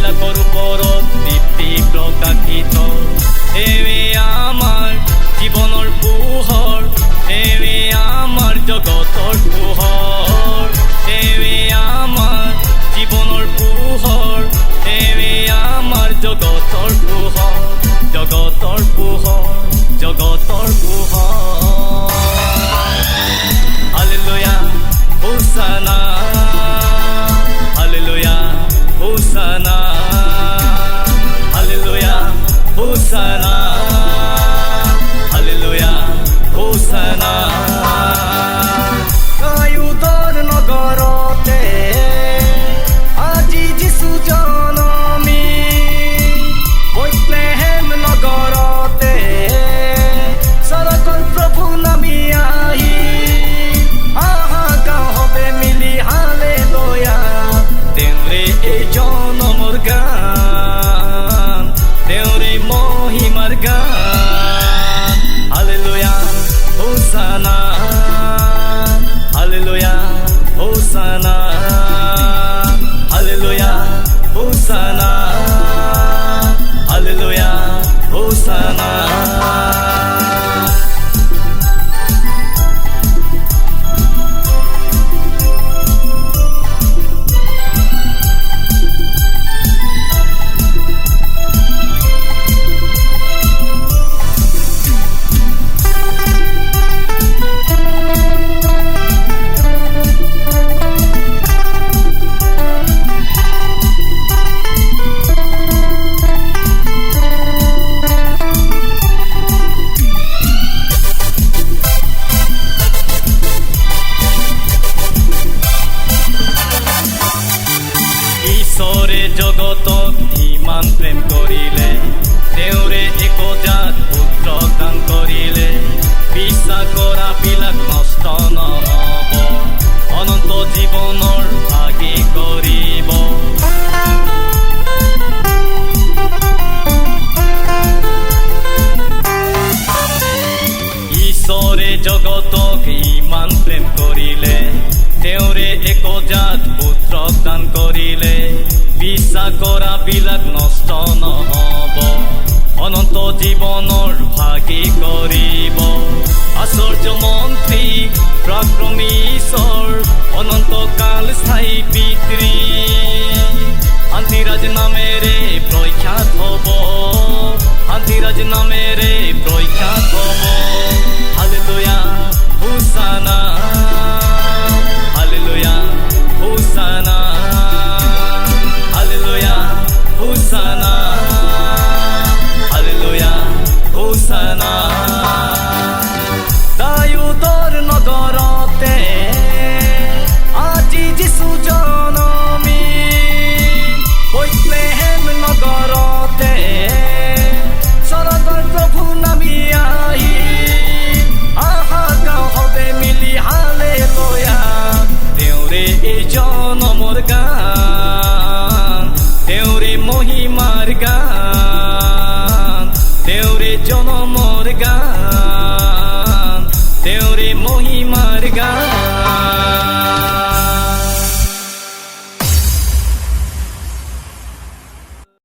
বিলাকৰ ওপৰত দীপ্তি প্ৰকাশিত। এৱে আমাৰ জীৱনৰ পোহৰ, এৱে আমাৰ জগতৰ পোহৰ, এৱে আমাৰ জীৱনৰ পোহৰ, এৱে আমাৰ জগতৰ পোহৰ, জগতৰ পোহৰ, জগতৰ পোহৰ। Hallelujah হোসানা, hallelujah হোসানা, hallelujah হোসানা, hallelujah হোসানা। আয়ুধৰ নগৰতে আজি যিশু জনমী, বেথলেহেম নগৰতে স্বৰ্গৰ প্ৰভু নামি আহি হাহাকাৰ হবে মিলি হালেলুয়া। তেওঁৰে এই জনমৰ গান, তেওঁৰে মহিমাৰ গান। Hallelujah হোসানা, hallelujah হোসানা, hallelujah হোসানা, hallelujah হোসানা। ঈশ্বৰে জগতক ইমান প্ৰেম কৰিলে, তেওঁৰে একজাত পুত্ৰ দান কৰিলে। বিশ্বাস কৰা বিলাক নষ্ট নহব, অনন্ত জীৱনৰ ভাগি কৰিব। ঈশ্বৰে জগতক ইমান প্ৰেম কৰিলে, তেওঁৰে একজাত পুত্ৰ দান কৰিলে। বিশ্বাস কৰা বিলাক নষ্ট নহব, অনন্ত জীৱনৰ ভাগি কৰিব। আশ্চৰ্য মন্ত্ৰী পৰাক্ৰমী ঈশ্বৰ, অনন্ত কাল স্থায়ী পিতৃ, শান্তিৰাজ নামেৰে প্ৰখ্যাত হ'ব, শান্তিৰাজ নামেৰে প্ৰখ্যাত হ'ব।